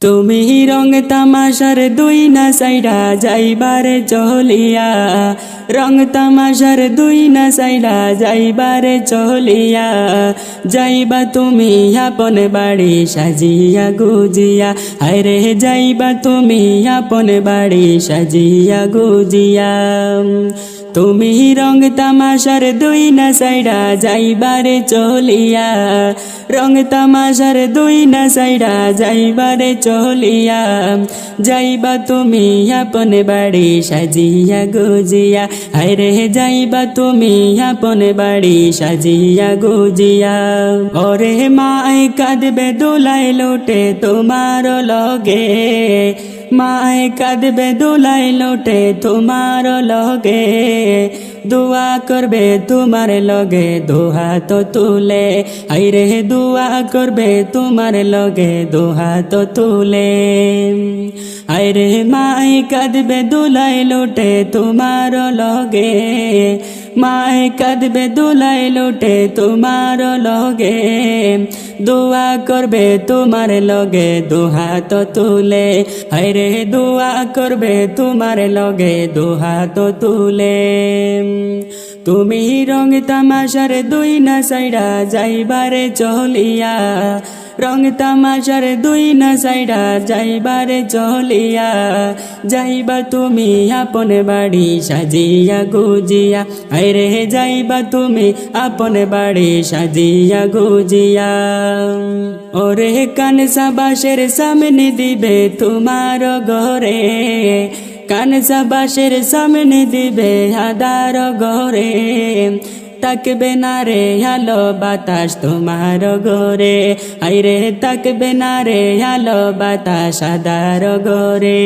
তুমি রং তামাশার দুই না সাইডা যাইবারে চলিয়া, রং তামাশার দুই না সাইডা যাইবারে চলিয়া, যাইবা তুমি আপন বাড়ি সাজিয়া গুজিয়া, হায়রে যাইবা তুমি আপন বাড়ি সাজিয়া গুজিয়া। তুমি রং তামাশার দুই না সাইডা যাইবারে চলিয়া, রং তামাশার দুই না সাইডা যাইবারে চলিয়া, যাইবা তুমি আপন বাড়ি সাজিয়া গুজিয়া, হায়রে যাইবা তুমি আপন বাড়ি সাজিয়া গুজিয়া। ওরে মাই কাঁদবে দোলাই লোটে তোমার লগে, মাই কাঁদবে দোলাই লোটে তোমার লগে, দুয়া করবে তোমার লগে দুহাত তুলে, হায়রে দুয়া করবে তোমার লগে দুহাত তুলে। হায়রে মাই কাঁদবে দোলাই লোটে তোমার লগে, মাই কাঁদবে দোলাই লোটে তোমার লগে, দুয়া করবে তোমার লগে দুহাত তুলে, হায়রে দুয়া করবে তোমার লগে দুহাত তুলে। তুমি রং তামাশার দুই না সাইডা যাইবারে চলিয়া, রং তামাশার দুই না সাইডা যাইবারে চলিয়া, যাইবা তুমি আপন বাড়ি সাজিয়া গুজিয়া, হায়রে যাইবা তুমি আপন বাড়ি সাজিয়া গুজিয়া। ওরে কানসা বাসের সামনে দিবে তোমার ঘরে, কানসা বাসের সামনে দিবে আদার ঘরে, তাকবে না রে আলো বাতাস তোমার ঘরে, হায়রে তাকবে না রে আলো বাতাস আদার ঘরে।